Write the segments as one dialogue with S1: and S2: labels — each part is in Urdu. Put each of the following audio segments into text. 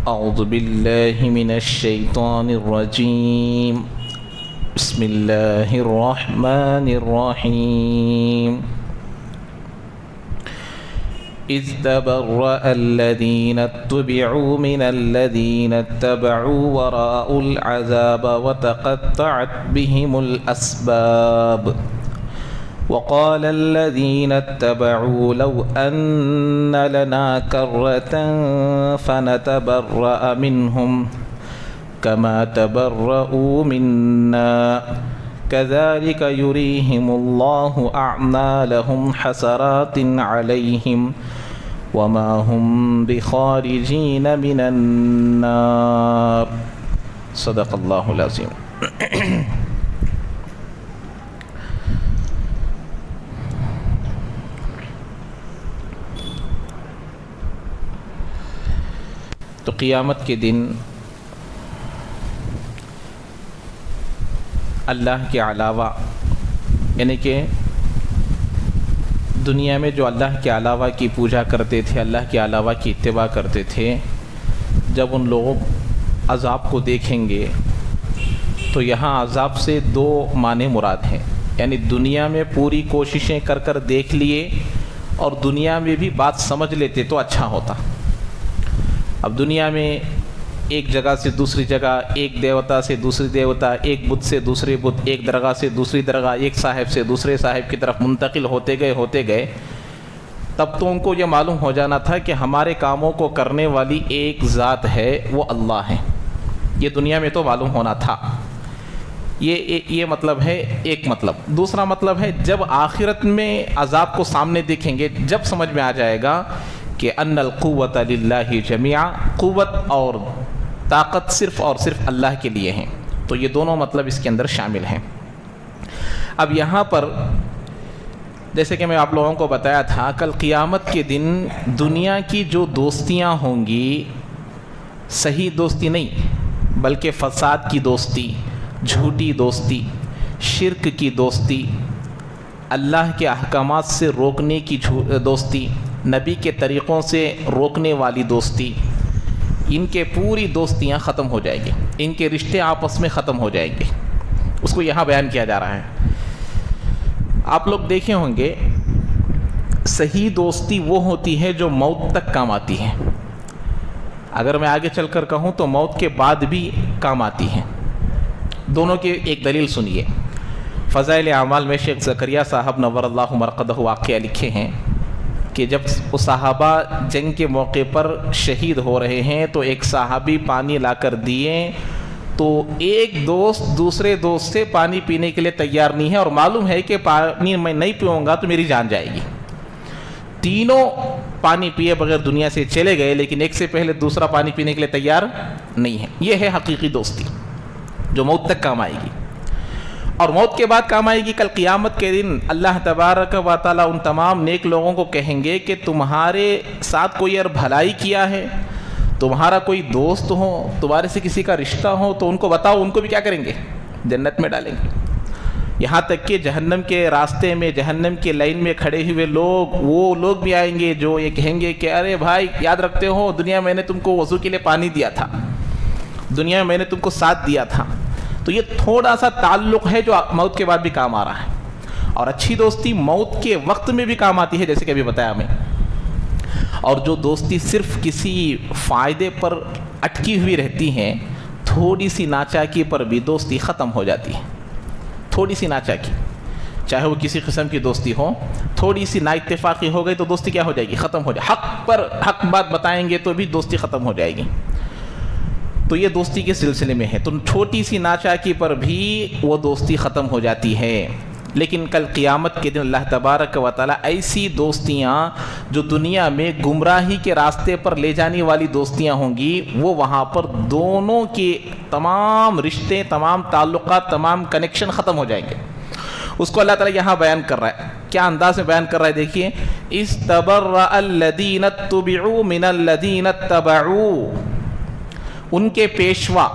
S1: أعوذ بالله من الشيطان الرجيم بسم الله الرحمن الرحيم إذ تبرأ الذين اتبعوا من الذين اتبعوا ورأوا العذاب وتقطعت بهم الأسباب وقال الذين اتبعوا لو أن لنا كرة فنتبرأ منهم كما تبرؤوا منا كذلك يريهم الله أعمالهم حسرات عليهم وما هم بخارجين من النار صدق الله العظيم. تو قیامت کے دن اللہ کے علاوہ یعنی کہ دنیا میں جو اللہ کے علاوہ کی پوجا کرتے تھے، اللہ کے علاوہ کی اتباع کرتے تھے، جب ان لوگوں عذاب کو دیکھیں گے تو یہاں عذاب سے دو معنی مراد ہیں، یعنی دنیا میں پوری کوششیں کر کر دیکھ لیے اور دنیا میں بھی بات سمجھ لیتے تو اچھا ہوتا۔ اب دنیا میں ایک جگہ سے دوسری جگہ، ایک دیوتا سے دوسری دیوتا، ایک بت سے دوسرے بت، ایک درگاہ سے دوسری درگاہ، ایک صاحب سے دوسرے صاحب کی طرف منتقل ہوتے گئے تب تو ان کو یہ معلوم ہو جانا تھا کہ ہمارے کاموں کو کرنے والی ایک ذات ہے، وہ اللہ ہے۔ یہ دنیا میں تو معلوم ہونا تھا۔ یہ مطلب ہے ایک مطلب۔ دوسرا مطلب ہے جب آخرت میں عذاب کو سامنے دیکھیں گے، جب سمجھ میں آ جائے گا کہ ان القوت للہ جمیعا، قوت اور طاقت صرف اور صرف اللہ کے لیے ہیں، تو یہ دونوں مطلب اس کے اندر شامل ہیں۔ اب یہاں پر جیسے کہ میں آپ لوگوں کو بتایا تھا، کل قیامت کے دن دنیا کی جو دوستیاں ہوں گی، صحیح دوستی نہیں بلکہ فساد کی دوستی، جھوٹی دوستی، شرک کی دوستی، اللہ کے احکامات سے روکنے کی دوستی، نبی کے طریقوں سے روکنے والی دوستی، ان کے پوری دوستیاں ختم ہو جائیں گی، ان کے رشتے آپس میں ختم ہو جائیں گے۔ اس کو یہاں بیان کیا جا رہا ہے۔ آپ لوگ دیکھے ہوں گے صحیح دوستی وہ ہوتی ہے جو موت تک کام آتی ہے۔ اگر میں آگے چل کر کہوں تو موت کے بعد بھی کام آتی ہے۔ دونوں کی ایک دلیل سنیے۔ فضائل اعمال میں شیخ زکریا صاحب نور اللہ مرقدہ واقعہ لکھے ہیں کہ جب وہ صحابہ جنگ کے موقع پر شہید ہو رہے ہیں تو ایک صحابی پانی لا کر دیے تو ایک دوست دوسرے دوست سے پانی پینے کے لیے تیار نہیں ہے اور معلوم ہے کہ پانی میں نہیں پیوں گا تو میری جان جائے گی۔ تینوں پانی پیے بغیر دنیا سے چلے گئے، لیکن ایک سے پہلے دوسرا پانی پینے کے لیے تیار نہیں ہے۔ یہ ہے حقیقی دوستی جو موت تک کام آئے گی، اور موت کے بعد کام آئے گی۔ کل قیامت کے دن اللہ تبارک و تعالیٰ ان تمام نیک لوگوں کو کہیں گے کہ تمہارے ساتھ کوئی اور بھلائی کیا ہے، تمہارا کوئی دوست ہو، تمہارے سے کسی کا رشتہ ہو تو ان کو بتاؤ، ان کو بھی کیا کریں گے؟ جنت میں ڈالیں گے۔ یہاں تک کہ جہنم کے راستے میں، جہنم کے لائن میں کھڑے ہوئے لوگ، وہ لوگ بھی آئیں گے جو یہ کہیں گے کہ ارے بھائی یاد رکھتے ہو دنیا میں نے تم کو وضو کے لیے پانی دیا تھا، دنیا میں میں نے تم کو ساتھ دیا تھا۔ تو یہ تھوڑا سا تعلق ہے جو موت کے بعد بھی کام آ رہا ہے، اور اچھی دوستی موت کے وقت میں بھی کام آتی ہے جیسے کہ ابھی بتایا میں، اور جو دوستی صرف کسی فائدے پر اٹکی ہوئی رہتی ہیں، تھوڑی سی ناچاکی پر بھی دوستی ختم ہو جاتی ہے۔ تھوڑی سی ناچاکی، چاہے وہ کسی قسم کی دوستی ہو، تھوڑی سی نا اتفاقی ہو گئی تو دوستی کیا ہو جائے گی؟ ختم ہو جائے۔ حق پر حق بات بتائیں گے تو بھی دوستی ختم ہو جائے گی۔ تو یہ دوستی کے سلسلے میں ہے، تو چھوٹی سی ناچاکی پر بھی وہ دوستی ختم ہو جاتی ہے۔ لیکن کل قیامت کے دن اللہ تبارک و تعالیٰ ایسی دوستیاں جو دنیا میں گمراہی کے راستے پر لے جانے والی دوستیاں ہوں گی، وہ وہاں پر دونوں کے تمام رشتے، تمام تعلقات، تمام کنیکشن ختم ہو جائیں گے۔ اس کو اللہ تعالیٰ یہاں بیان کر رہا ہے۔ کیا انداز میں بیان کر رہا ہے دیکھیے، استبرأ الذین اتبعوا من الذین اتبعوا، ان کے پیشوا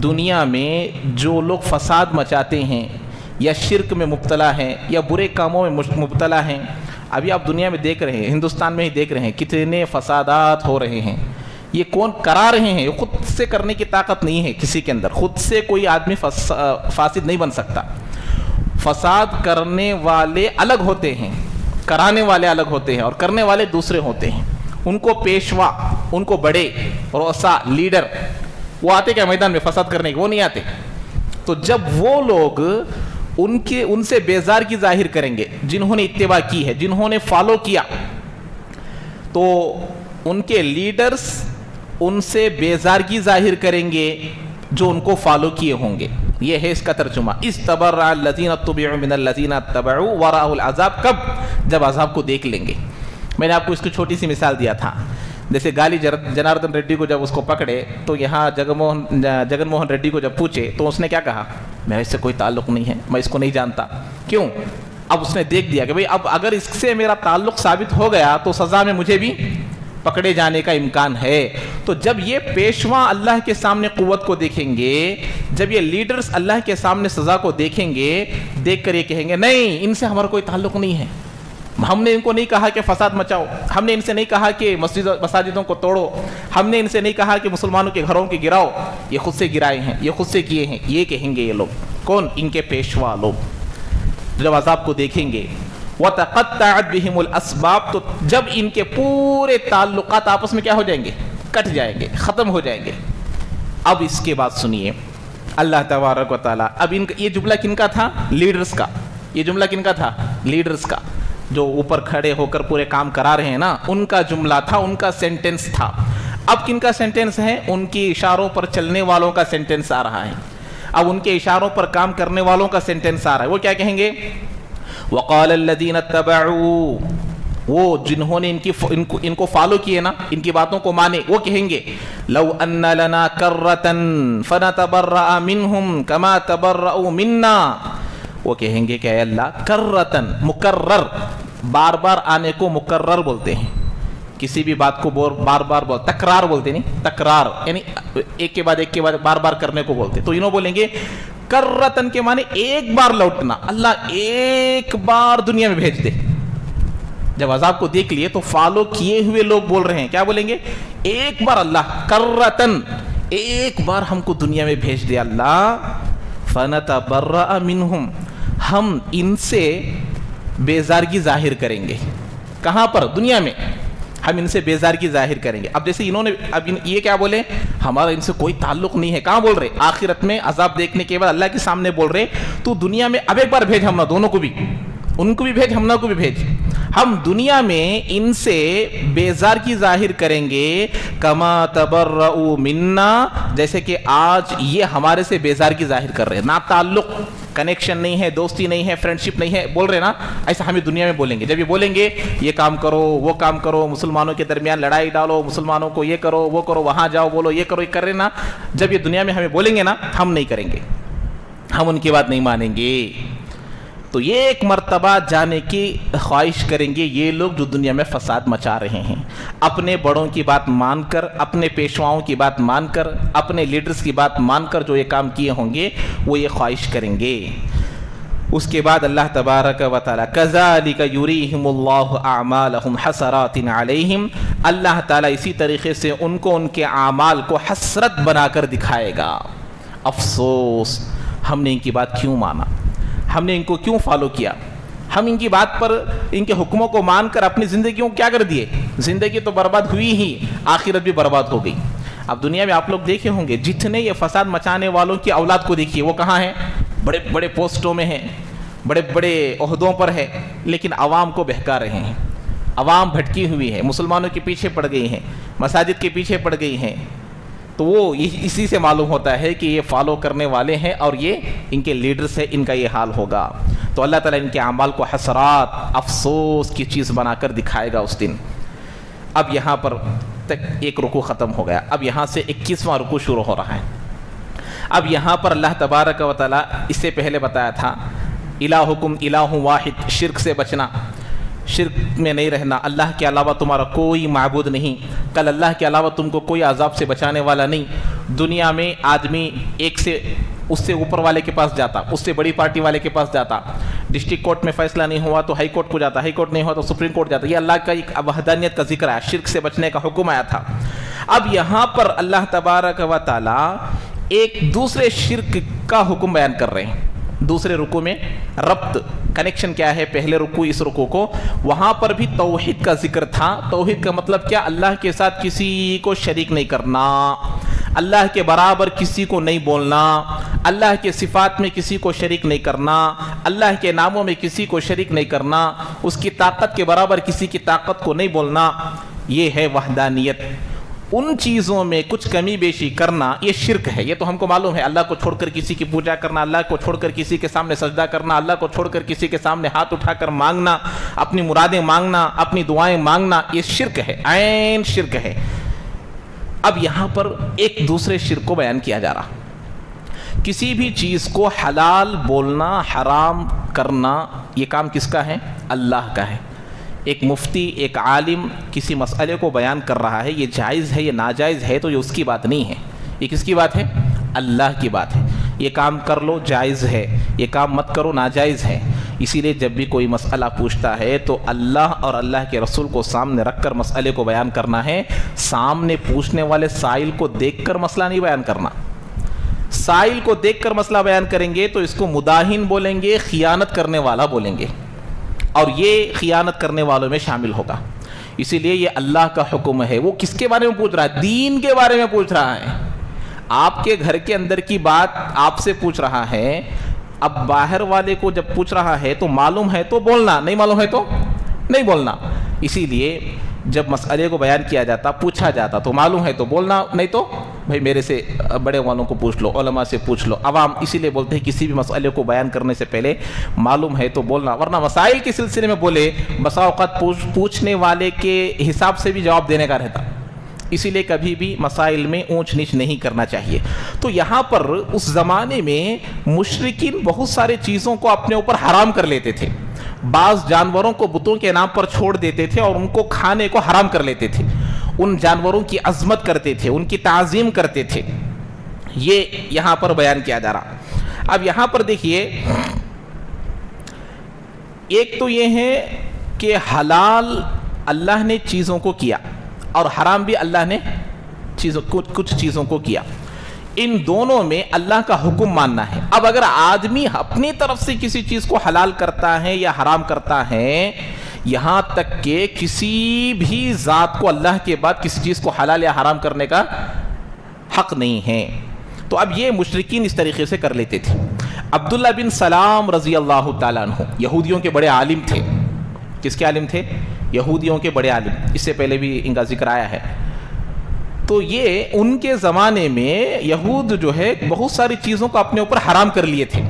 S1: دنیا میں جو لوگ فساد مچاتے ہیں یا شرک میں مبتلا ہیں یا برے کاموں میں مبتلا ہیں، ابھی آپ دنیا میں دیکھ رہے ہیں، ہندوستان میں ہی دیکھ رہے ہیں کتنے فسادات ہو رہے ہیں، یہ کون کرا رہے ہیں؟ خود سے کرنے کی طاقت نہیں ہے کسی کے اندر، خود سے کوئی آدمی فاسد نہیں بن سکتا۔ فساد کرنے والے الگ ہوتے ہیں، کرانے والے الگ ہوتے ہیں، اور کرنے والے دوسرے ہوتے ہیں۔ ان کو پیشوا، ان کو بڑے رؤسا، لیڈر، وہ آتے کیا میدان میں فساد کرنے کے؟ وہ نہیں آتے۔ تو جب وہ لوگ ان سے بیزارگی ظاہر کریں گے جنہوں نے اتباع کی ہے، جنہوں نے فالو کیا، تو ان کے لیڈرز ان سے بیزارگی ظاہر کریں گے جو ان کو فالو کیے ہوں گے۔ یہ ہے اس کا ترجمہ، استبرأ الذین اتبعوا من الذین اتبعوا ورأوا العذاب۔ کب؟ جب عذاب کو دیکھ لیں گے۔ میں نے آپ کو اس کی چھوٹی سی مثال دیا تھا، جیسے گالی جناردن ریڈی کو جب اس کو پکڑے تو یہاں جگن موہن ریڈی کو جب پوچھے تو اس نے کیا کہا؟ میں اس سے کوئی تعلق نہیں ہے، میں اس کو نہیں جانتا۔ کیوں؟ اب اس نے دیکھ دیا کہ بھئی اب اگر اس سے میرا تعلق ثابت ہو گیا تو سزا میں مجھے بھی پکڑے جانے کا امکان ہے۔ تو جب یہ پیشوا اللہ کے سامنے قوت کو دیکھیں گے، جب یہ لیڈرز اللہ کے سامنے سزا کو دیکھیں گے، دیکھ کر یہ کہیں گے نہیں، ان سے ہمارا کوئی تعلق نہیں ہے، ہم نے ان کو نہیں کہا کہ فساد مچاؤ، ہم نے ان سے نہیں کہا کہ مساجدوں کو توڑو، ہم نے ان سے نہیں کہا کہ مسلمانوں کے گھروں کی گراؤ، یہ خود سے گرائے ہیں، یہ خود سے کیے ہیں۔ یہ کہیں گے یہ لوگ، کون؟ ان کے پیشوا لوگ جب عذاب کو دیکھیں گے۔ وَتَقَطَّعَتْ بِهِمُ الْأَسْبَابُ، تو جب ان کے پورے تعلقات آپس میں کیا ہو جائیں گے؟ کٹ جائیں گے، ختم ہو جائیں گے۔ اب اس کے بعد سنیے اللہ تبارک و تعالیٰ، اب یہ جملہ کن کا تھا؟ لیڈرز کا۔ یہ جملہ کن کا تھا؟ لیڈرز کا، جو اوپر کھڑے ہو کر پورے کام کرا رہے ہیں نا، ان کا جملہ تھا، ان کا سینٹنس تھا۔ اب کن کا سینٹنس ہے؟ ان کی اشاروں پر چلنے والوں کا سینٹنس آ رہا ہے۔ اب ان کے اشاروں پر کام کرنے والوں کا سینٹنس آ رہا ہے۔ وہ کیا کہیں گے؟ وَقَالَ الَّذِينَ اتَّبَعُوا، وہ جنہوں نے ان کو فالو کیے نا، ان کی باتوں کو مانے، وہ کہیں گے لَوْ أَنَّ لَنَا كَرَّةً فَنَتَبَرَّأَ مِنْهُمْ كَمَا تَبَرَّأُوا مِنَّا۔ وہ کہیں گے کہ اے اللہ، کرتن، مکرر، بار بار آنے کو مکرر بولتے ہیں، کسی بھی بات کو بار بار تکرار بولتے نہیں، تکرار یعنی ایک کے بعد ایک کے بعد بار بار کرنے کو بولتے۔ تو انہوں بولیں گے کرتن کے معنی ایک بار لوٹنا، اللہ ایک بار دنیا میں بھیج دے۔ جب عذاب کو دیکھ لیے تو فالو کیے ہوئے لوگ بول رہے ہیں، کیا بولیں گے؟ ایک بار اللہ، کرتن، ایک بار ہم کو دنیا میں بھیج دے اللہ، فَنَتَبَرَّأَ مِنْهُمْ، ہم ان سے بیزارگی ظاہر کریں گے۔ کہاں پر؟ دنیا میں ہم ان سے بیزارگی ظاہر کریں گے۔ اب جیسے انہوں نے یہ کیا بولے؟ ہمارا ان سے کوئی تعلق نہیں ہے۔ کہاں بول رہے؟ آخرت میں عذاب دیکھنے کے بعد اللہ کے سامنے بول رہے تو دنیا میں اب ایک بار بھیج ہم نہ، دونوں کو بھی، ان کو بھی بھیج، ہم نہ کو بھی بھیج۔ ہم دنیا میں ان سے بیزارگی ظاہر کریں گے، کما تبرؤ منا، جیسے کہ آج یہ ہمارے سے بیزارگی ظاہر کر رہے ہیں، نہ تعلق، کنیکشن نہیں ہے، دوستی نہیں ہے، فرینڈشپ نہیں ہے، بول رہے نا، ایسا ہمیں دنیا میں بولیں گے۔ جب یہ بولیں گے یہ کام کرو، وہ کام کرو، مسلمانوں کے درمیان لڑائی ڈالو، مسلمانوں کو یہ کرو، وہ کرو، وہاں جاؤ، بولو، یہ کرو، یہ کر رہے نا، جب یہ دنیا میں ہمیں بولیں گے نا، ہم نہیں کریں گے، ہم ان کی بات نہیں مانیں گے۔ تو یہ ایک مرتبہ جانے کی خواہش کریں گے یہ لوگ جو دنیا میں فساد مچا رہے ہیں، اپنے بڑوں کی بات مان کر، اپنے پیشواؤں کی بات مان کر، اپنے لیڈرز کی بات مان کر جو یہ کام کیے ہوں گے وہ یہ خواہش کریں گے۔ اس کے بعد اللہ تبارک و تعالی كَذَلِكَ يُرِيهِمُ اللَّهُ أَعْمَالَهُمْ حَسَرَاتٍ عَلَيْهِمْ، اللہ تعالیٰ اسی طریقے سے ان کو ان کے اعمال کو حسرت بنا کر دکھائے گا۔ افسوس، ہم نے ان کی بات کیوں مانا، ہم نے ان کو کیوں فالو کیا، ہم ان کی بات پر، ان کے حکموں کو مان کر اپنی زندگیوں کو کیا کر دیے؟ زندگی تو برباد ہوئی ہی، آخرت بھی برباد ہو گئی۔ اب دنیا میں آپ لوگ دیکھے ہوں گے جتنے یہ فساد مچانے والوں کی اولاد کو دیکھیے، وہ کہاں ہیں؟ بڑے بڑے پوسٹوں میں ہیں، بڑے بڑے عہدوں پر ہے، لیکن عوام کو بہکا رہے ہیں۔ عوام بھٹکی ہوئی ہے، مسلمانوں کے پیچھے پڑ گئی ہیں، مساجد کے پیچھے پڑ گئی ہیں۔ تو وہ اسی سے معلوم ہوتا ہے کہ یہ فالو کرنے والے ہیں اور یہ ان کے لیڈرز ہیں، ان کا یہ حال ہوگا۔ تو اللہ تعالیٰ ان کے اعمال کو حسرات، افسوس کی چیز بنا کر دکھائے گا اس دن۔ اب یہاں پر تک ایک رکوع ختم ہو گیا، اب یہاں سے 21واں رکوع شروع ہو رہا ہے۔ اب یہاں پر اللہ تبارک و تعالیٰ، اس سے پہلے بتایا تھا الہکم الہ واحد، شرک سے بچنا، شرک میں نہیں رہنا، اللہ کے علاوہ تمہارا کوئی معبود نہیں، کل اللہ کے علاوہ تم کو کوئی عذاب سے بچانے والا نہیں۔ دنیا میں آدمی ایک سے اس سے اوپر والے کے پاس جاتا، اس سے بڑی پارٹی والے کے پاس جاتا، ڈسٹرکٹ کورٹ میں فیصلہ نہیں ہوا تو ہائی کورٹ کو جاتا، ہائی کورٹ نہیں ہوا تو سپریم کورٹ جاتا۔ یہ اللہ کا ایک وحدانیت کا ذکر ہے، شرک سے بچنے کا حکم آیا تھا۔ اب یہاں پر اللہ تبارک و تعالی ایک دوسرے شرک کا حکم بیان کر رہے ہیں. دوسرے رکوع میں ربط کنیکشن کیا ہے؟ پہلے رکوع اس رکوع کو وہاں پر بھی توحید کا ذکر تھا. توحید کا مطلب کیا؟ اللہ کے ساتھ کسی کو شریک نہیں کرنا، اللہ کے برابر کسی کو نہیں بولنا، اللہ کے صفات میں کسی کو شریک نہیں کرنا، اللہ کے ناموں میں کسی کو شریک نہیں کرنا، اس کی طاقت کے برابر کسی کی طاقت کو نہیں بولنا. یہ ہے وحدانیت. ان چیزوں میں کچھ کمی بیشی کرنا یہ شرک ہے. یہ تو ہم کو معلوم ہے. اللہ کو چھوڑ کر کسی کی پوجا کرنا، اللہ کو چھوڑ کر کسی کے سامنے سجدہ کرنا، اللہ کو چھوڑ کر کسی کے سامنے ہاتھ اٹھا کر مانگنا، اپنی مرادیں مانگنا، اپنی دعائیں مانگنا، یہ شرک ہے، عین شرک ہے. اب یہاں پر ایک دوسرے شرک کو بیان کیا جا رہا. کسی بھی چیز کو حلال بولنا، حرام کرنا، یہ کام کس کا ہے؟ اللہ کا ہے. ایک مفتی، ایک عالم کسی مسئلے کو بیان کر رہا ہے، یہ جائز ہے، یہ ناجائز ہے، تو یہ اس کی بات نہیں ہے. یہ کس کی بات ہے؟ اللہ کی بات ہے. یہ کام کر لو جائز ہے، یہ کام مت کرو ناجائز ہے. اسی لیے جب بھی کوئی مسئلہ پوچھتا ہے تو اللہ اور اللہ کے رسول کو سامنے رکھ کر مسئلے کو بیان کرنا ہے. سامنے پوچھنے والے سائل کو دیکھ کر مسئلہ نہیں بیان کرنا. سائل کو دیکھ کر مسئلہ بیان کریں گے تو اس کو مداہن بولیں گے، خیانت کرنے والا بولیں گے، اور یہ خیانت کرنے والوں میں شامل ہوگا. اسی لیے یہ اللہ کا حکم ہے. وہ کس کے بارے میں پوچھ رہا ہے؟ دین کے بارے میں پوچھ رہا ہے. آپ کے گھر کے اندر کی بات آپ سے پوچھ رہا ہے. اب باہر والے کو جب پوچھ رہا ہے تو معلوم ہے تو بولنا، نہیں معلوم ہے تو نہیں بولنا. اسی لیے جب مسئلے کو بیان کیا جاتا، پوچھا جاتا تو معلوم ہے تو بولنا، نہیں تو بھائی میرے سے بڑے والوں کو پوچھ لو، علماء سے پوچھ لو. عوام اسی لیے بولتے ہیں کسی بھی مسئلے کو بیان کرنے سے پہلے معلوم ہے تو بولنا، ورنہ مسائل کے سلسلے میں بولے بسا اوقات پوچھنے والے کے حساب سے بھی جواب دینے کا رہتا. اسی لیے کبھی بھی مسائل میں اونچ نیچ نہیں کرنا چاہیے. تو یہاں پر اس زمانے میں مشرکین بہت سارے چیزوں کو اپنے اوپر حرام کر لیتے تھے. بعض جانوروں کو بتوں کے نام پر چھوڑ دیتے تھے اور ان کو کھانے کو حرام کر لیتے تھے. ان جانوروں کی عظمت کرتے تھے، ان کی تعظیم کرتے تھے. یہ یہاں پر بیان کیا جا رہا. اب یہاں پر دیکھیے، ایک تو یہ ہے کہ حلال اللہ نے چیزوں کو کیا اور حرام بھی اللہ نے کچھ چیزوں کو کیا. ان دونوں میں اللہ کا حکم ماننا ہے. اب اگر آدمی اپنی طرف سے کسی چیز کو حلال کرتا ہے یا حرام کرتا ہے، یہاں تک کہ کسی بھی ذات کو اللہ کے بعد کسی چیز کو حلال یا حرام کرنے کا حق نہیں ہے. تو اب یہ مشرکین اس طریقے سے کر لیتے تھے. عبداللہ بن سلام رضی اللہ تعالیٰ عنہ یہودیوں کے بڑے عالم تھے. کس کے عالم تھے؟ یہودیوں کے بڑے عالم. اس سے پہلے بھی ان کا ذکر آیا ہے. تو یہ ان کے زمانے میں یہود جو ہے بہت ساری چیزوں کو اپنے اوپر حرام کر لیے تھے.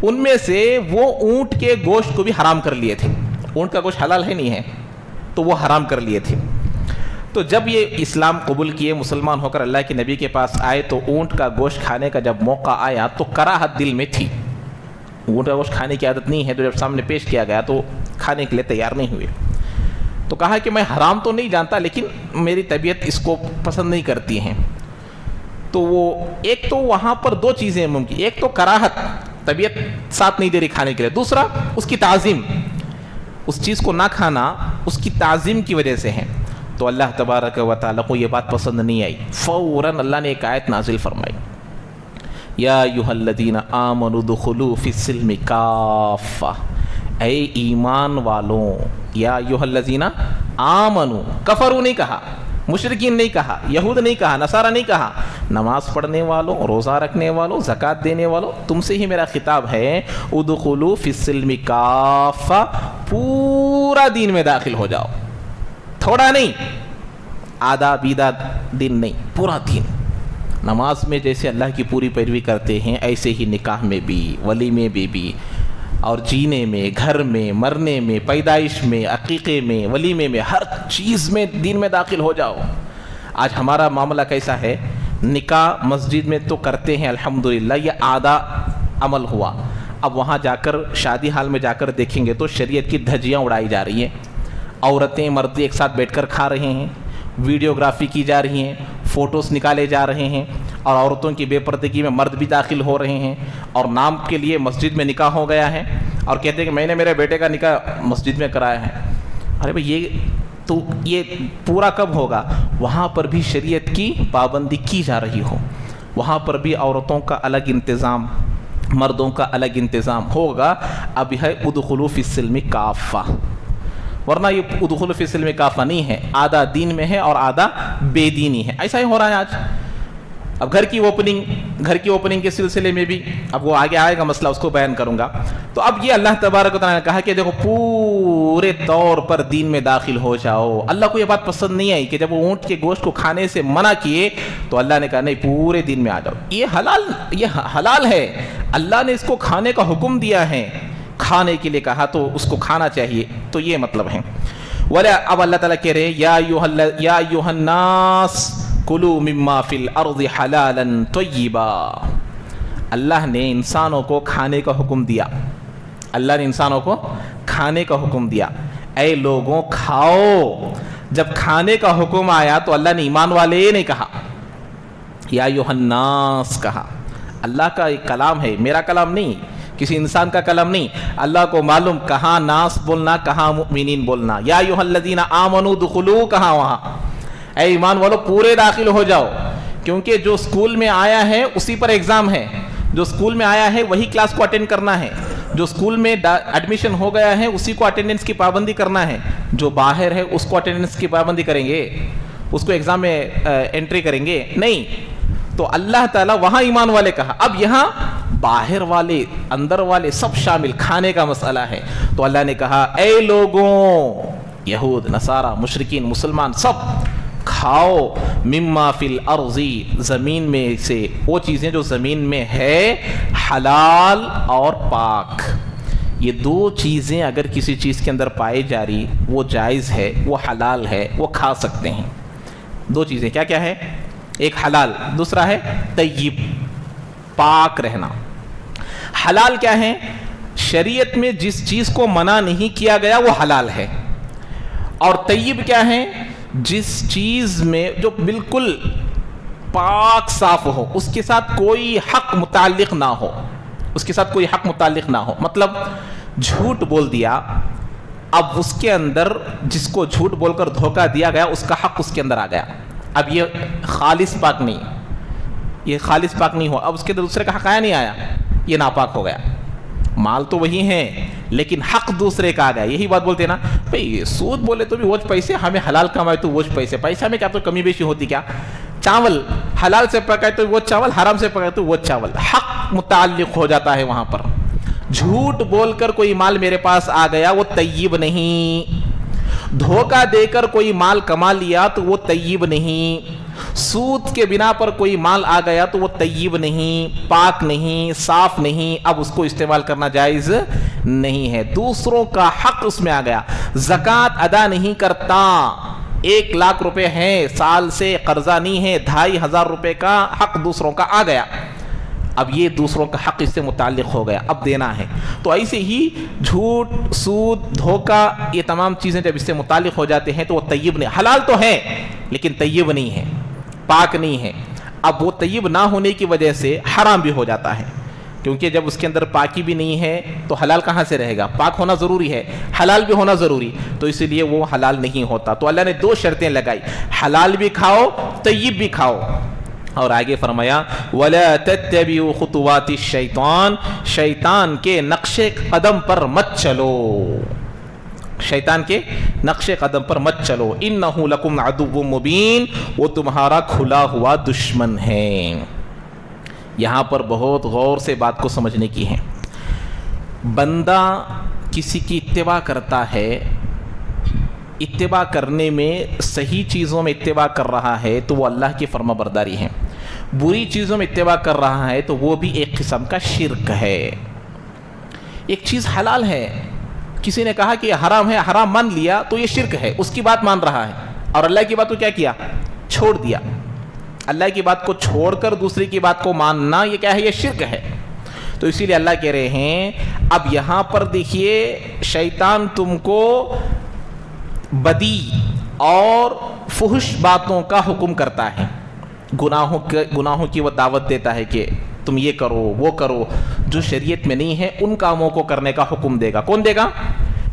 S1: ان میں سے وہ اونٹ کے گوشت کو بھی حرام کر لیے تھے. اونٹ کا گوشت حلال ہے نہیں ہے تو وہ حرام کر لیے تھے. تو جب یہ اسلام قبول کیے، مسلمان ہو کر اللہ کے نبی کے پاس آئے، تو اونٹ کا گوشت کھانے کا جب موقع آیا تو کراہت دل میں تھی. اونٹ کا گوشت کھانے کی عادت نہیں ہے، تو جب سامنے پیش کیا گیا تو کھانے کے لیے تیار نہیں ہوئے. تو کہا کہ میں حرام تو نہیں جانتا لیکن میری طبیعت اس کو پسند نہیں کرتی ہیں. تو وہ ایک تو وہاں پر دو چیزیں ممکن، ایک تو کراہت، طبیعت ساتھ نہیں دے رہی کھانے کے لیے، دوسرا اس کی تعظیم، اس چیز کو نہ کھانا اس کی تعظیم کی وجہ سے ہے. تو اللہ تبارک و تعالیٰ کو یہ بات پسند نہیں آئی. فوراً اللہ نے ایک آیت نازل فرمائی، یا ایھا الذین آمنوا ادخلوا فی السلم کافہ. اے ایمان والوں، یا ایھا الذین آمنوا، کفروا نہیں کہا، مشرکین نہیں کہا، یہود نہیں کہا، نصارہ نہیں کہا، نماز پڑھنے والوں، روزہ رکھنے والوں، زکوٰۃ دینے والوں، تم سے ہی میرا خطاب ہے. ادخلوا فی السلم کافہ، پورا دین میں داخل ہو جاؤ. تھوڑا نہیں، آدھا بیدھا دن نہیں، پورا دین. نماز میں جیسے اللہ کی پوری پیروی کرتے ہیں، ایسے ہی نکاح میں بھی، ولیمے میں بھی، اور جینے میں، گھر میں، مرنے میں، پیدائش میں، عقیقے میں، ولیمے میں، ہر چیز میں دین میں داخل ہو جاؤ. آج ہمارا معاملہ کیسا ہے؟ نکاح مسجد میں تو کرتے ہیں الحمدللہ، یہ آدھا عمل ہوا. اب وہاں جا کر شادی حال میں جا کر دیکھیں گے تو شریعت کی دھجیاں اڑائی جا رہی ہیں. عورتیں مرد ایک ساتھ بیٹھ کر کھا رہے ہیں، ویڈیوگرافی کی جا رہی ہیں، فوٹوز نکالے جا رہے ہیں، اور عورتوں کی بے پردگی میں مرد بھی داخل ہو رہے ہیں. اور نام کے لیے مسجد میں نکاح ہو گیا ہے اور کہتے ہیں کہ میں نے میرے بیٹے کا نکاح مسجد میں کرایا ہے. ارے بھائی، یہ تو یہ پورا کب ہوگا؟ وہاں پر بھی شریعت کی پابندی کی جا رہی ہو، وہاں پر بھی عورتوں کا الگ انتظام، مردوں کا الگ انتظام ہوگا. اب ہے ادخلوا فی السلم کافہ، ورنہ یہ ادخلوا فی السلم کافہ نہیں ہے، آدھا دین میں ہے اور آدھا بے دینی ہے. ایسا ہی ہو رہا ہے آج. اب گھر کی اوپننگ کے سلسلے میں بھی اب وہ آگے آئے گا مسئلہ، اس کو بیان کروں گا. تو اب یہ اللہ تبارک و تعالیٰ نے کہا کہ دیکھو پورے طور پر دین میں داخل ہو جاؤ. اللہ کو یہ بات پسند نہیں آئی کہ جب وہ اونٹ کے گوشت کو کھانے سے منع کیے تو اللہ نے کہا نہیں، پورے دین میں آ جاؤ. یہ حلال ہے، اللہ نے اس کو کھانے کا حکم دیا ہے، کھانے کے لیے کہا تو اس کو کھانا چاہیے. تو یہ مطلب ہے. ولا اب اللہ تعالیٰ کہہ رہے یا ایھا الناس کلوا مما فی الارض حلالا طیبا. اللہ نے انسانوں کو کھانے کا حکم دیا، اللہ نے انسانوں کو کھانے کا حکم دیا. اے لوگوں کھاؤ. جب کھانے کا حکم آیا تو اللہ نے ایمان والے نہیں کہا، یا ایھا الناس کہا. اللہ کا ایک کلام ہے، میرا کلام نہیں، کسی انسان کا کلام نہیں. اللہ کو معلوم کہاں ناس بولنا، کہاں مؤمنین بولنا. یا ایھا الذین آمنوا ادخلوا، کہاں وہاں اے ایمان والو پورے داخل ہو جاؤ. کیونکہ جو اسکول میں آیا ہے اسی پر ایگزام ہے، جو اسکول میں آیا ہے وہی کلاس کو اٹینڈ کرنا ہے، جو اسکول میں ایڈمیشن ہو گیا ہے اسی کو اٹینڈنس کی پابندی کرنا ہے. جو باہر ہے اس کو اٹینڈنس کی پابندی کریں گے، اس کو ایگزام میں انٹری کریں گے نہیں. تو اللہ تعالیٰ وہاں ایمان والے کہا. اب یہاں باہر والے اندر والے سب شامل، کھانے کا مسئلہ ہے. تو اللہ نے کہا اے لوگوں، یہود نصارہ مشرکین مسلمان سب کھاؤ، مما فی الارض، زمین میں سے وہ چیزیں جو زمین میں ہے، حلال اور پاک. یہ دو چیزیں اگر کسی چیز کے اندر پائی جا رہی وہ جائز ہے، وہ حلال ہے، وہ کھا سکتے ہیں. دو چیزیں کیا کیا ہے؟ ایک حلال، دوسرا ہے طیب، پاک رہنا. حلال کیا ہے؟ شریعت میں جس چیز کو منع نہیں کیا گیا وہ حلال ہے. اور طیب کیا ہے؟ جس چیز میں جو بالکل پاک صاف ہو، اس کے ساتھ کوئی حق متعلق نہ ہو، اس کے ساتھ کوئی حق متعلق نہ ہو. مطلب جھوٹ بول دیا، اب اس کے اندر جس کو جھوٹ بول کر دھوکہ دیا گیا اس کا حق اس کے اندر آ گیا. اب یہ خالص پاک نہیں، یہ خالص پاک نہیں ہو، اب اس کے اندر دوسرے کا حق آیا نہیں آیا، یہ ناپاک ہو گیا. مال تو وہی ہے لیکن حق دوسرے کا آ گیا. یہی بات بولتے ہیں نا بھئی، سود بولے تو بھی وہ پیسے ہمیں حلال کمائے تو وہ پیسے، پیسہ میں کیا تو کمی بیشی ہوتی کیا؟ چاول حلال سے پکائے تو وہ چاول، حرام سے پکائے تو وہ چاول. حق متعلق ہو جاتا ہے وہاں پر. جھوٹ بول کر کوئی مال میرے پاس آ گیا وہ طیب نہیں. دھوکہ دے کر کوئی مال کما لیا تو وہ طیب نہیں. سود کے بنا پر کوئی مال آ گیا تو وہ طیب نہیں، پاک نہیں، صاف نہیں. اب اس کو استعمال کرنا جائز نہیں ہے. دوسروں کا حق اس میں آ گیا. زکوٰۃ ادا نہیں کرتا، 1,00,000 روپے ہیں، سال سے قرضہ نہیں ہے، 2,500 روپے کا حق دوسروں کا آ گیا. اب یہ دوسروں کا حق اس سے متعلق ہو گیا، اب دینا ہے. تو ایسے ہی جھوٹ، سود، دھوکہ، یہ تمام چیزیں جب اس سے متعلق ہو جاتے ہیں تو وہ طیب نہیں. حلال تو ہے لیکن طیب نہیں ہے، پاک نہیں ہے. اب وہ طیب نہ ہونے کی وجہ سے حرام بھی ہو جاتا ہے، کیونکہ جب اس کے اندر پاکی بھی نہیں ہے تو حلال کہاں سے رہے گا؟ پاک ہونا ضروری ہے، حلال بھی ہونا ضروری، تو اسی لیے وہ حلال نہیں ہوتا. تو اللہ نے 2 شرطیں لگائی، حلال بھی کھاؤ، طیب بھی کھاؤ. اور آگے فرمایا وَلَا تَتَّبِعُوا خُطُوَاتِ الشَّيْطَانِ، شیطان کے نقش قدم پر مت چلو، شیطان کے نقش قدم پر مت چلو. اِنَّهُ لَكُمْ عَدُوٌّ مُبِينٌ، وہ تمہارا کھلا ہوا دشمن ہے. یہاں پر بہت غور سے بات کو سمجھنے کی ہے. بندہ کسی کی اتباع کرتا ہے، اتباع کرنے میں صحیح چیزوں میں اتباع کر رہا ہے تو وہ اللہ کی فرما برداری ہے. بری چیزوں میں اتباع کر رہا ہے تو وہ بھی ایک قسم کا شرک ہے. ایک چیز حلال ہے، کسی نے کہا کہ یہ حرام ہے، حرام مان لیا تو یہ شرک ہے، اس کی بات مان رہا ہے. اور اللہ کی بات کو کیا کیا؟ چھوڑ دیا. اللہ کی بات کو چھوڑ کر دوسری کی بات کو ماننا یہ کیا ہے؟ یہ شرک ہے. تو اسی لیے اللہ کہہ رہے ہیں اب یہاں پر دیکھیے، شیطان تم کو بدی اور فحش باتوں کا حکم کرتا ہے، گناہوں کی وہ دعوت دیتا ہے کہ تم یہ کرو وہ کرو، جو شریعت میں نہیں ہے ان کاموں کو کرنے کا حکم دے گا. کون دے گا؟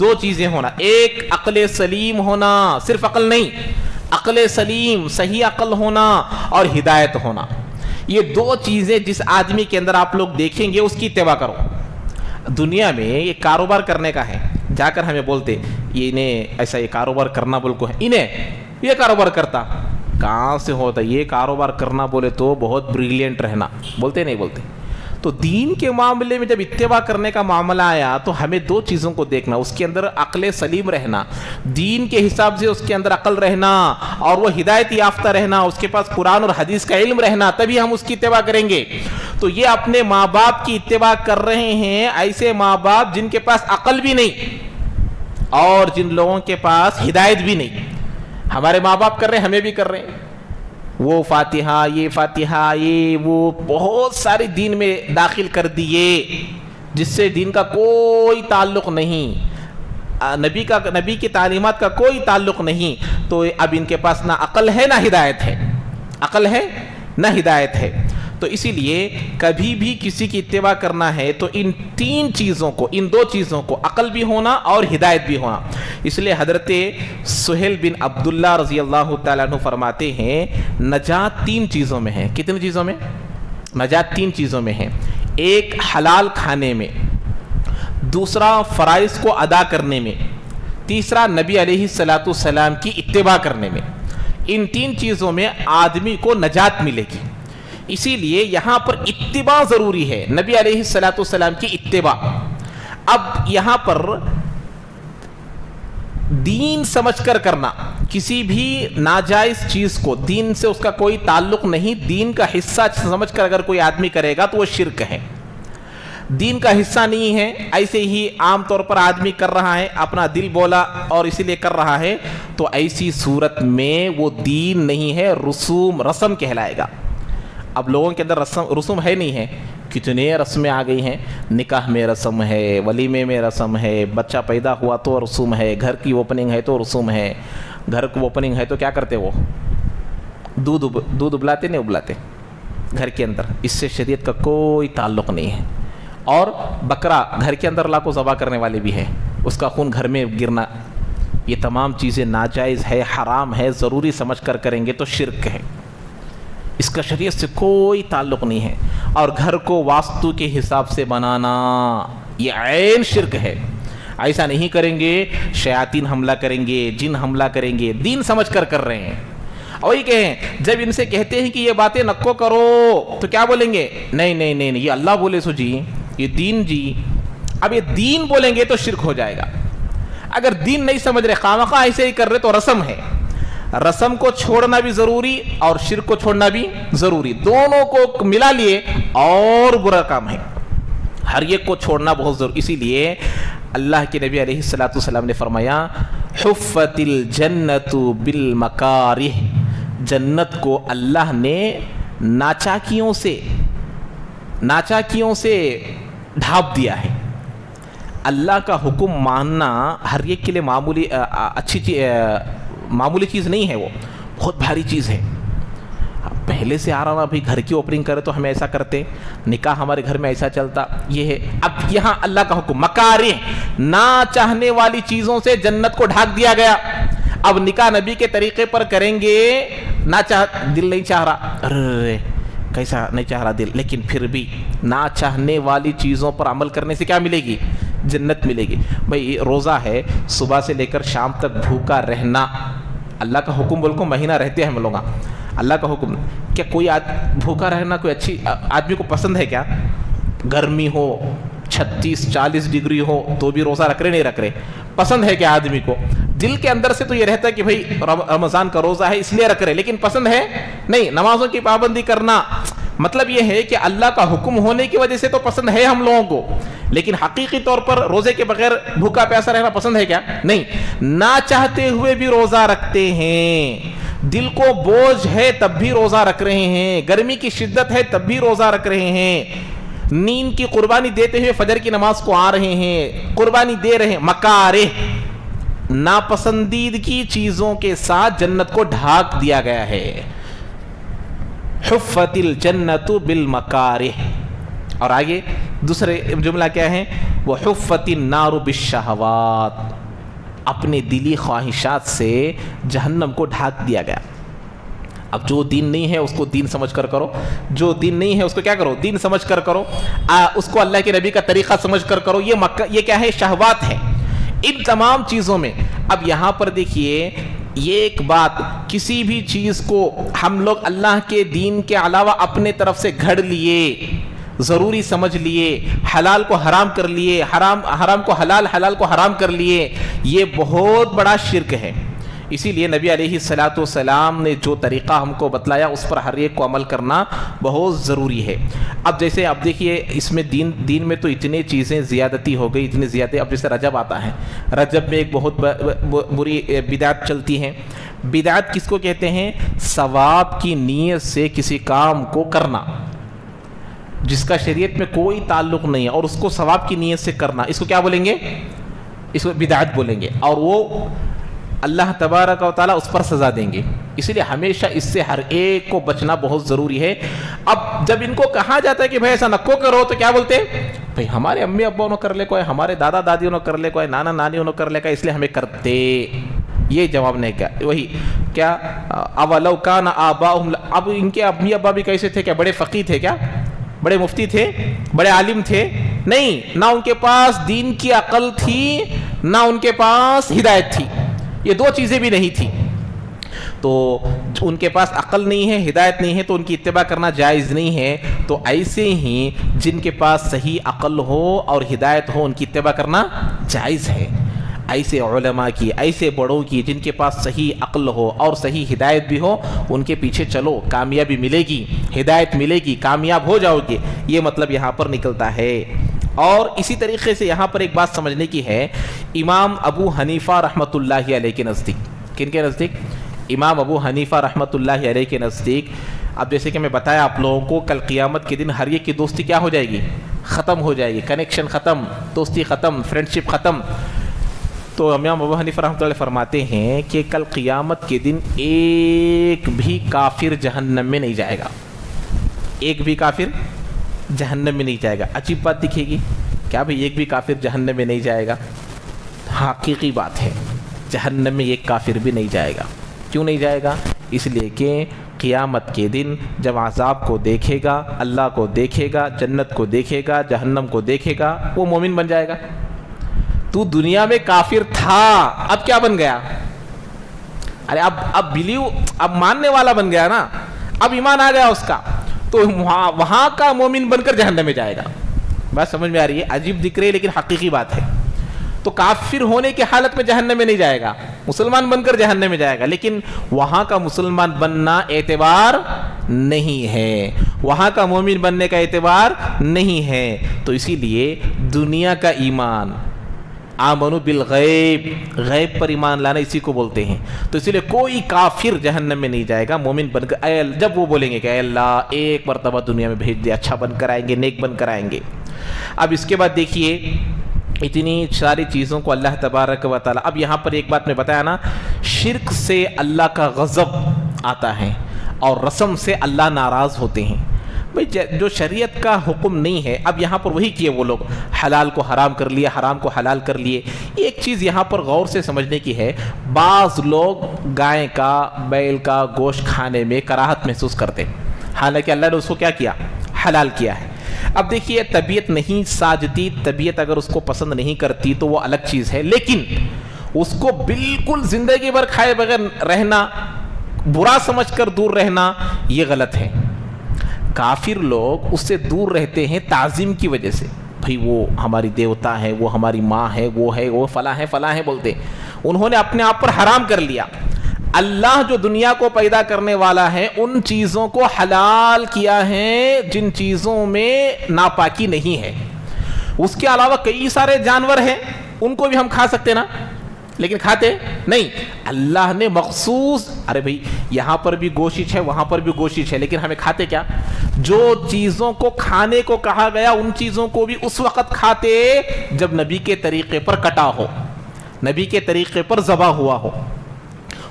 S1: دو چیزیں ہونا، ایک عقل سلیم ہونا، صرف عقل نہیں، عقل سلیم صحیح عقل ہونا اور ہدایت ہونا. یہ دو چیزیں جس آدمی کے اندر آپ لوگ دیکھیں گے اس کی اتباع کرو. دنیا میں یہ کاروبار کرنے کا ہے، جا کر ہمیں بولتے یہ انہیں ایسا یہ کاروبار کرنا بول کو ہے، انہیں یہ کاروبار کرتا کہاں سے ہوتا؟ یہ کاروبار کرنا بولے تو بہت بریلینٹ رہنا، بولتے نہیں بولتے. تو دین کے معاملے میں جب اتباع کرنے کا معاملہ آیا تو ہمیں دو چیزوں کو دیکھنا، اس کے اندر عقل سلیم رہنا، دین کے حساب سے اس کے اندر عقل رہنا اور وہ ہدایت یافتہ رہنا، اس کے پاس قرآن اور حدیث کا علم رہنا، تبھی ہم اس کی اتباع کریں گے. تو یہ اپنے ماں باپ کی اتباع کر رہے ہیں، ایسے ماں باپ جن کے پاس عقل بھی نہیں اور جن لوگوں کے پاس ہدایت بھی نہیں. ہمارے ماں باپ کر رہے ہیں، ہمیں بھی کر رہے ہیں، وہ فاتحہ یہ وہ بہت سارے دین میں داخل کر دیے جس سے دین کا کوئی تعلق نہیں، نبی کی تعلیمات کا کوئی تعلق نہیں. تو اب ان کے پاس نہ عقل ہے نہ ہدایت ہے، عقل ہے نہ ہدایت ہے. تو اسی لیے کبھی بھی کسی کی اتباع کرنا ہے تو ان تین چیزوں کو، ان دو چیزوں کو، عقل بھی ہونا اور ہدایت بھی ہونا. اس لیے حضرت سہیل بن عبداللہ رضی اللہ تعالیٰ عنہ فرماتے ہیں نجات تین چیزوں میں ہے. کتنی چیزوں میں؟ نجات تین چیزوں میں ہے. ایک حلال کھانے میں، دوسرا فرائض کو ادا کرنے میں، تیسرا نبی علیہ الصلوۃ والسلام کی اتباع کرنے میں. ان تین چیزوں میں آدمی کو نجات ملے گی. اسی لیے یہاں پر اتباع ضروری ہے، نبی علیہ الصلوۃ والسلام کی اتباع. اب یہاں پر دین سمجھ کر کرنا، کسی بھی ناجائز چیز کو دین سے اس کا کوئی تعلق نہیں، دین کا حصہ سمجھ کر اگر کوئی آدمی کرے گا تو وہ شرک ہے، دین کا حصہ نہیں ہے. ایسے ہی عام طور پر آدمی کر رہا ہے، اپنا دل بولا اور اسی لیے کر رہا ہے، تو ایسی صورت میں وہ دین نہیں ہے، رسم کہلائے گا. اب لوگوں کے اندر رسم ہے نہیں ہے، کتنے رسمیں آ گئی ہیں، نکاح میں رسم ہے، ولیمے میں رسم ہے، بچہ پیدا ہوا تو رسوم ہے، گھر کی اوپننگ ہے تو رسوم ہے. گھر کی اوپننگ ہے تو کیا کرتے وہ دودھ ابلاتے نہیں ابلاتے گھر کے اندر، اس سے شریعت کا کوئی تعلق نہیں ہے. اور بکرا گھر کے اندر لا کو ذبح کرنے والے بھی ہے، اس کا خون گھر میں گرنا، یہ تمام چیزیں ناجائز ہے، حرام ہے. ضروری سمجھ کر کریں گے تو شرک ہے، اس کا شریعت سے کوئی تعلق نہیں ہے. اور گھر کو واستو کے حساب سے بنانا یہ عین شرک ہے. ایسا نہیں کریں گے، شیاطین حملہ کریں گے، جن حملہ کریں گے، دین سمجھ کر کر رہے ہیں. وہی کہیں جب ان سے کہتے ہیں کہ یہ باتیں نکو کرو تو کیا بولیں گے؟ نہیں یہ اللہ بولے سو جی، یہ دین جی. اب یہ دین بولیں گے تو شرک ہو جائے گا. اگر دین نہیں سمجھ رہے، خامخواہ ایسے ہی کر رہے تو رسم ہے. رسم کو چھوڑنا بھی ضروری اور شرک کو چھوڑنا بھی ضروری، دونوں کو ملا لیے اور برا کام ہے. ہر ایک کو چھوڑنا بہت ضروری. اسی لیے اللہ کے نبی علیہ الصلوۃ والسلام نے فرمایا حفت الجنت بالمکارہ، جنت کو اللہ نے ناچاکیوں سے ڈھانپ دیا ہے. اللہ کا حکم ماننا ہر ایک کے لیے معمولی چیز نہیں ہے، وہ بہت بھاری چیز ہے. پہلے سے آ رہا نا، ابھی گھر کی اوپننگ کرے تو ہمیں ایسا کرتے، نکاح ہمارے گھر میں ایسا چلتا، یہ ہے. اب یہاں اللہ کا حکم مکارہ، نہ چاہنے والی چیزوں سے جنت کو ڈھانک دیا گیا. اب نکاح نبی کے طریقے پر کریں گے، دل نہیں چاہ رہا، ارے کیسا نہیں چاہ رہا دل، لیکن پھر بھی نہ چاہنے والی چیزوں پر عمل کرنے سے کیا ملے گی؟ جنت ملے گی. بھائی روزہ ہے، صبح سے لے کر شام تک بھوکا رہنا، اللہ کا حکم بول کو مہینہ رہتے ہیں ہم لوگ، اللہ کا حکم. کیا کوئی بھوکا رہنا کوئی اچھی آدمی کو پسند ہے کیا؟ گرمی ہو 36-40 ڈگری ہو تو بھی روزہ رکھ رہے نہیں رکھ رہے، پسند ہے کیا آدمی کو؟ دل کے اندر سے تو یہ رہتا ہے کہ بھائی رمضان کا روزہ ہے اس لیے رکھ رہے، لیکن پسند ہے نہیں. نمازوں کی پابندی کرنا مطلب یہ ہے کہ اللہ کا حکم ہونے کی وجہ سے تو پسند ہے ہم لوگوں کو، لیکن حقیقی طور پر روزے کے بغیر بھوکا پیاسا رہنا پسند ہے کیا؟ نہیں. نہ چاہتے ہوئے بھی روزہ رکھتے ہیں، دل کو بوجھ ہے تب بھی روزہ رکھ رہے ہیں، گرمی کی شدت ہے تب بھی روزہ رکھ رہے ہیں، نیند کی قربانی دیتے ہوئے فجر کی نماز کو آ رہے ہیں، قربانی دے رہے ہیں. مکارہ، ناپسندیدگی چیزوں کے ساتھ جنت کو ڈھانک دیا گیا ہے. حفت الجنت بالمکارہ. اور آگے دوسرے جملہ کیا ہے؟ وحفت النار بالشہوات، اپنے دلی خواہشات سے جہنم کو ڈھانک دیا گیا۔ اب جو دین نہیں ہے اس کو دین سمجھ کر کرو، جو دین نہیں ہے اس کو کیا کرو؟ دین سمجھ کر کرو، اس کو اللہ کے نبی کا طریقہ سمجھ کر کرو۔ یہ کیا ہے؟ شہوات ہے ان تمام چیزوں میں۔ اب یہاں پر دیکھیے یہ ایک بات، کسی بھی چیز کو ہم لوگ اللہ کے دین کے علاوہ اپنے طرف سے گھڑ لیے، ضروری سمجھ لیے، حلال کو حرام کر لیے، حرام کو حلال، حلال کو حرام کر لیے، یہ بہت بڑا شرک ہے۔ اسی لیے نبی علیہ الصلاۃ والسلام نے جو طریقہ ہم کو بتلایا اس پر ہر ایک کو عمل کرنا بہت ضروری ہے۔ اب جیسے اب دیکھیے اس میں دین میں تو اتنی چیزیں زیادتی ہو گئی، اتنی زیادتی۔ اب جیسے رجب آتا ہے، رجب میں ایک بہت بری بدعت چلتی ہے۔ بدعت کس کو کہتے ہیں؟ ثواب کی نیت سے کسی کام کو کرنا جس کا شریعت میں کوئی تعلق نہیں ہے اور اس کو ثواب کی نیت سے کرنا، اس کو کیا بولیں گے؟ اس کو بدعت بولیں گے، اور وہ اللہ تبارک و تعالیٰ اس پر سزا دیں گے۔ اسی لیے ہمیشہ اس سے ہر ایک کو بچنا بہت ضروری ہے۔ اب جب ان کو کہا جاتا ہے کہ بھائی ایسا نکو کرو تو کیا بولتے ہیں؟ بھائی ہمارے امی ابا نے کر لے کوئی، ہمارے دادا دادیوں نے کر لے کوئی، نانا نانیوں نے کر لے کوئی، اس لیے ہمیں کرتے۔ یہ جواب نہیں کیا، وہی کیا اولو کان آباؤہم، اب ان کے امی ابا بھی کیسے تھے؟ کیا بڑے فقیہ تھے؟ کیا بڑے مفتی تھے؟ بڑے عالم تھے؟ نہیں، نہ ان کے پاس دین کی عقل تھی نہ ان کے پاس ہدایت تھی، یہ دو چیزیں بھی نہیں تھی۔ تو ان کے پاس عقل نہیں ہے، ہدایت نہیں ہے، تو ان کی اتباع کرنا جائز نہیں ہے۔ تو ایسے ہی جن کے پاس صحیح عقل ہو اور ہدایت ہو ان کی اتباع کرنا جائز ہے۔ ایسے علماء کی، ایسے بڑوں کی جن کے پاس صحیح عقل ہو اور صحیح ہدایت بھی ہو، ان کے پیچھے چلو، کامیابی ملے گی، ہدایت ملے گی، کامیاب ہو جاؤ گے، یہ مطلب یہاں پر نکلتا ہے۔ اور اسی طریقے سے یہاں پر ایک بات سمجھنے کی ہے، امام ابو حنیفہ رحمۃ اللہ علیہ کے نزدیک، کن کے نزدیک؟ امام ابو حنیفہ رحمۃ اللہ علیہ کے نزدیک، اب جیسے کہ میں بتایا آپ لوگوں کو، کل قیامت کے دن ہر ایک کی دوستی کیا ہو جائے گی؟ ختم ہو جائے گی، کنیکشن ختم، دوستی ختم، فرینڈشپ ختم۔ تو امام ابو حنیفہ رحمۃ اللہ فرماتے ہیں کہ کل قیامت کے دن ایک بھی کافر جہنم میں نہیں جائے گا، ایک بھی کافر جہنم میں نہیں جائے گا۔ عجیب بات دکھے گی کیا بھئی ایک بھی کافر جہنم میں نہیں جائے گا؟ حقیقی بات ہے، جہنم میں ایک کافر بھی نہیں جائے گا۔ کیوں نہیں جائے گا؟ اس لیے کہ قیامت کے دن جب عذاب کو دیکھے گا، اللہ کو دیکھے گا، جنت کو دیکھے گا، جہنم کو دیکھے گا، وہ مومن بن جائے گا۔ تو دنیا میں کافر تھا، اب کیا بن گیا؟ ارے اب ماننے والا بن گیا نا، اب ایمان آ گیا اس کا، تو وہاں کا مومن بن کر جہنم میں جائے گا۔ بات سمجھ میں آ رہی ہے؟ عجیب دکھ رہی ہے لیکن حقیقی بات ہے۔ تو کافر ہونے کی حالت میں جہنم میں نہیں جائے گا، مسلمان بن کر جہنم میں جائے گا، لیکن وہاں کا مسلمان بننا اعتبار نہیں ہے، وہاں کا مومن بننے کا اعتبار نہیں ہے۔ تو اسی لیے دنیا کا ایمان، آمنو بالغیب، غیب پر ایمان لانا اسی کو بولتے ہیں۔ تو اسی لیے کوئی کافر جہنم میں نہیں جائے گا، مومن بن کر، جب وہ بولیں گے کہ اے اللہ ایک مرتبہ دنیا میں بھیج دے، اچھا بن کر آئیں گے، نیک بن کر آئیں گے۔ اب اس کے بعد دیکھیے اتنی ساری چیزوں کو اللہ تبارک و تعالیٰ، اب یہاں پر ایک بات میں بتایا نا، شرک سے اللہ کا غضب آتا ہے اور رسم سے اللہ ناراض ہوتے ہیں۔ بھئی جو شریعت کا حکم نہیں ہے، اب یہاں پر وہی کیے وہ لوگ، حلال کو حرام کر لیے، حرام کو حلال کر لیے۔ ایک چیز یہاں پر غور سے سمجھنے کی ہے، بعض لوگ گائے کا، بیل کا گوشت کھانے میں کراہت محسوس کرتے، حالانکہ اللہ نے اس کو کیا کیا؟ حلال کیا ہے۔ اب دیکھیے طبیعت نہیں ساجتی، طبیعت اگر اس کو پسند نہیں کرتی تو وہ الگ چیز ہے، لیکن اس کو بالکل زندگی بھر کھائے بغیر رہنا، برا سمجھ کر دور رہنا، یہ غلط ہے۔ کافر لوگ اس سے دور رہتے ہیں تعظیم کی وجہ سے، بھئی وہ ہماری دیوتا ہے، وہ ہماری ماں ہے، وہ فلاں ہے فلاں ہے بولتے، انہوں نے اپنے آپ پر حرام کر لیا۔ اللہ جو دنیا کو پیدا کرنے والا ہے ان چیزوں کو حلال کیا ہے جن چیزوں میں ناپاکی نہیں ہے۔ اس کے علاوہ کئی سارے جانور ہیں، ان کو بھی ہم کھا سکتے نا، لیکن کھاتے نہیں۔ اللہ نے مخصوص، ارے بھئی یہاں پر بھی گوشت ہے، وہاں پر بھی گوشت ہے، لیکن ہمیں کھاتے کیا؟ جو چیزوں کو کھانے کو کہا گیا ان چیزوں کو بھی اس وقت کھاتے جب نبی کے طریقے پر کٹا ہو، نبی کے طریقے پر ذبح ہوا ہو۔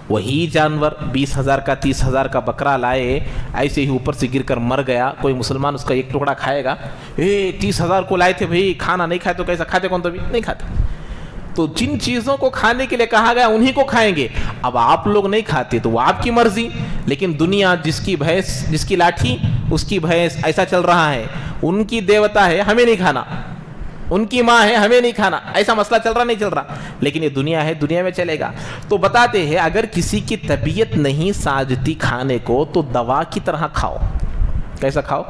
S1: وہی جانور 20,000 کا 30,000 کا بکرا لائے، ایسے ہی اوپر سے گر کر مر گیا، کوئی مسلمان اس کا ایک ٹکڑا کھائے گا؟ 30,000 کو لائے تھے بھائی، کھانا نہیں کھائے تو کیسا کھاتے؟ کون تو بھی نہیں کھاتے۔ تو جن چیزوں کو کھانے کے لیے کہا گیا انہی کو کھائیں گے۔ اب آپ لوگ نہیں کھاتے تو وہ آپ کی مرضی، لیکن دنیا جس کی بھینس، جس کی لاٹھی اس کی بھینس، ایسا چل رہا ہے۔ ان کی دیوتا ہے، ہمیں نہیں کھانا، ان کی ماں ہے، ہمیں نہیں کھانا، ایسا مسئلہ چل رہا نہیں چل رہا، لیکن یہ دنیا ہے، دنیا میں چلے گا۔ تو بتاتے ہیں اگر کسی کی طبیعت نہیں ساجتی کھانے کو تو دوا کی طرح کھاؤ۔ کیسا کھاؤ؟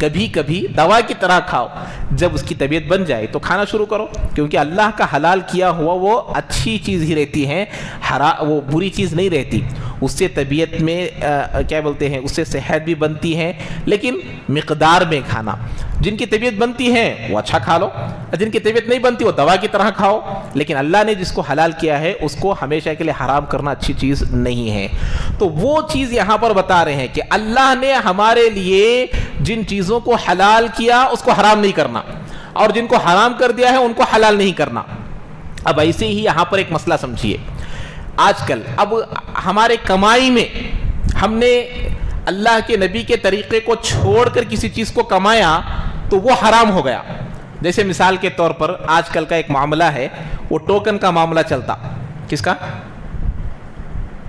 S1: کبھی کبھی دوا کی طرح کھاؤ، جب اس کی طبیعت بن جائے تو کھانا شروع کرو، کیونکہ اللہ کا حلال کیا ہوا وہ اچھی چیز ہی رہتی ہے، وہ بری چیز نہیں رہتی۔ اس سے طبیعت میں کیا بولتے ہیں، اس سے صحت بھی بنتی ہے، لیکن مقدار میں کھانا۔ جن کی طبیعت بنتی ہے وہ اچھا کھا لو، جن کی طبیعت نہیں بنتی وہ دوا کی طرح کھاؤ، لیکن اللہ نے جس کو حلال کیا ہے اس کو ہمیشہ کے لیے حرام کرنا اچھی چیز نہیں ہے۔ تو وہ چیز یہاں پر بتا رہے ہیں کہ اللہ نے ہمارے لیے جن چیزوں کو حلال کیا اس کو حرام نہیں کرنا، اور جن کو حرام کر دیا ہے ان کو حلال نہیں کرنا۔ اب ایسے ہی یہاں پر ایک مسئلہ سمجھیے، آج کل اب ہمارے کمائی میں ہم نے اللہ کے نبی کے طریقے کو چھوڑ کر کسی چیز کو کمایا تو وہ حرام ہو گیا۔ جیسے مثال کے طور پر آج کل کا ایک معاملہ ہے، وہ ٹوکن کا معاملہ چلتا۔ کس کا؟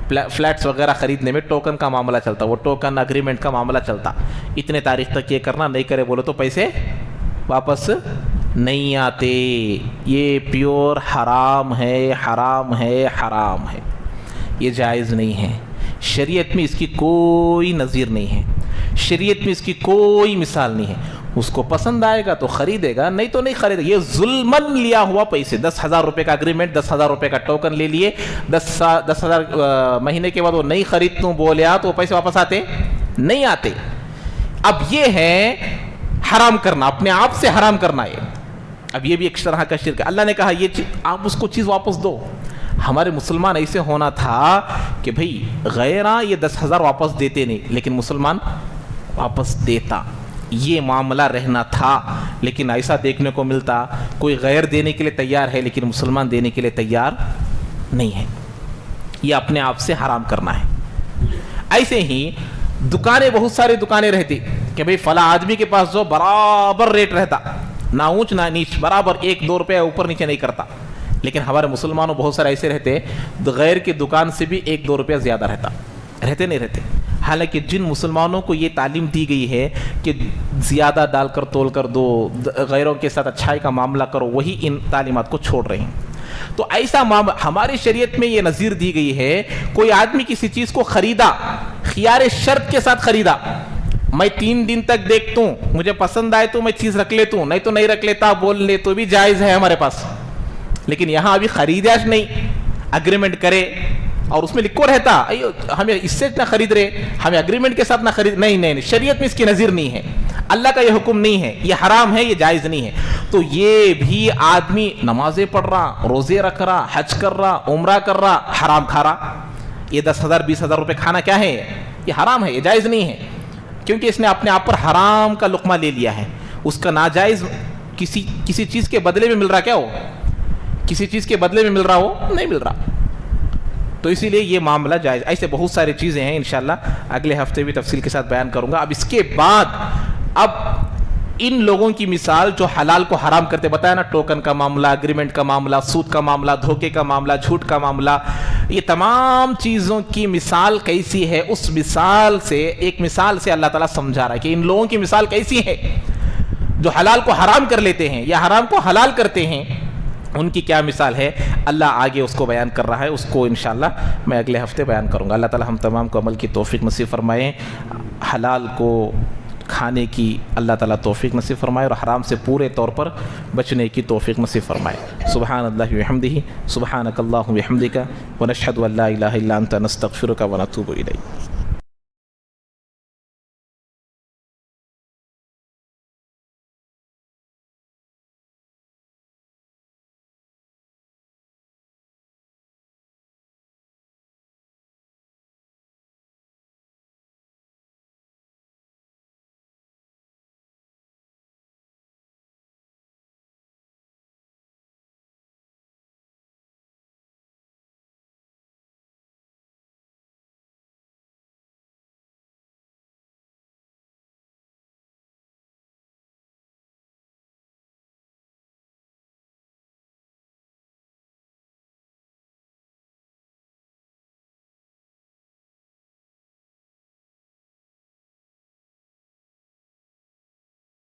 S1: فلیٹس وغیرہ خریدنے میں ٹوکن کا معاملہ چلتا، وہ ٹوکن اگریمنٹ کا معاملہ چلتا، اتنے تاریخ تک یہ کرنا، نہیں کرے بولو تو پیسے واپس نہیں آتے۔ یہ پیور حرام ہے، حرام ہے، حرام ہے، یہ جائز نہیں ہے۔ شریعت میں اس کی کوئی نظیر نہیں ہے، شریعت میں اس کی کوئی مثال نہیں ہے۔ اس کو پسند آئے گا تو خریدے گا، نہیں تو نہیں خریدے گا۔ یہ ظلمن لیا ہوا پیسے، 10,000 روپے کا اگریمنٹ، 10,000 روپے کا ٹوکن لے لیے، 10,000 مہینے کے بعد وہ نہیں خریدتوں بولیا تو وہ پیسے واپس آتے نہیں آتے۔ اب یہ ہے حرام کرنا، اپنے آپ سے حرام کرنا ہے۔ اب یہ بھی ایک طرح کا شرک ہے۔ اللہ نے کہا یہ آپ اس کو چیز واپس دو۔ ہمارے مسلمان ایسے ہونا تھا کہ بھئی غیرہ یہ 10,000 واپس دیتے نہیں، لیکن مسلمان واپس دیتا، یہ معاملہ رہنا تھا۔ لیکن ایسا دیکھنے کو ملتا کوئی غیر دینے کے لیے تیار ہے لیکن مسلمان دینے کے لیے تیار نہیں ہے۔ یہ اپنے آپ سے حرام کرنا ہے۔ ایسے ہی دکانیں، بہت ساری دکانیں رہتی کہ بھئی فلاں آدمی کے پاس جو برابر ریٹ رہتا، نہ اونچ نہ نیچ، برابر 1-2 روپے اوپر نیچے نہیں کرتا، لیکن ہمارے مسلمانوں بہت سارے ایسے رہتے غیر کی دکان سے بھی 1-2 روپیہ زیادہ رہتے نہیں رہتے۔ حالانکہ جن مسلمانوں کو یہ تعلیم دی گئی ہے کہ زیادہ ڈال کر تول کر دو، غیروں کے ساتھ اچھائی کا معاملہ کرو، وہی ان تعلیمات کو چھوڑ رہے ہیں۔ تو ایسا ہماری شریعت میں یہ نظیر دی گئی ہے، کوئی آدمی کسی چیز کو خریدا، خیار شرط کے ساتھ خریدا، میں 3 دن تک دیکھتا ہوں، مجھے پسند آئے تو میں چیز رکھ لیتا ہوں، نہیں تو نہیں رکھ لیتا، بول لے تو بھی جائز ہے ہمارے پاس۔ لیکن یہاں ابھی خریداش نہیں، اگریمنٹ کرے اور اس میں لکھو رہتا ہمیں اس سے نہ خرید رہے، ہمیں اگریمنٹ کے ساتھ نہ خرید، نہیں، شریعت میں اس کی نظیر نہیں ہے، اللہ کا یہ حکم نہیں ہے، یہ حرام ہے، یہ جائز نہیں ہے۔ تو یہ بھی آدمی نمازیں پڑھ رہا، روزے رکھ رہا، حج کر رہا، عمرہ کر رہا، حرام کھا رہا۔ یہ 10,000 20,000 روپے کھانا کیا ہے؟ یہ حرام ہے، یہ جائز نہیں ہے، کیونکہ اس نے اپنے آپ پر حرام کا لقمہ لے لیا ہے۔ اس کا ناجائز کسی چیز کے بدلے میں مل رہا، کیا ہو کسی چیز کے بدلے میں مل رہا ہو، نہیں مل رہا۔ تو اسی لیے یہ معاملہ جائز۔ ایسے بہت ساری چیزیں ہیں، انشاءاللہ اگلے ہفتے بھی تفصیل کے ساتھ بیان کروں گا۔ اب اس کے بعد اب ان لوگوں کی مثال جو حلال کو حرام کرتے، بتایا نا، ٹوکن کا معاملہ، اگریمنٹ کا معاملہ، سود کا معاملہ، دھوکے کا معاملہ، جھوٹ کا معاملہ، یہ تمام چیزوں کی مثال کیسی ہے، اس مثال سے، ایک مثال سے اللہ تعالیٰ سمجھا رہا ہے کہ ان لوگوں کی مثال کیسی ہے جو حلال کو حرام کر لیتے ہیں یا حرام کو حلال کرتے ہیں، ان کی کیا مثال ہے۔ اللہ آگے اس کو بیان کر رہا ہے، اس کو انشاءاللہ میں اگلے ہفتے بیان کروں گا۔ اللہ تعالیٰ ہم تمام کو عمل کی توفیق نصیب فرمائے، حلال کو کھانے کی اللہ تعالیٰ توفیق نصیب فرمائے اور حرام سے پورے طور پر بچنے کی توفیق نصیب فرمائے۔ سبحان اللہ وبحمدہ، سبحانک اللہم وبحمدک، ونشہد ان لا الہ الا انت، نستغفرک ونتوب الیک۔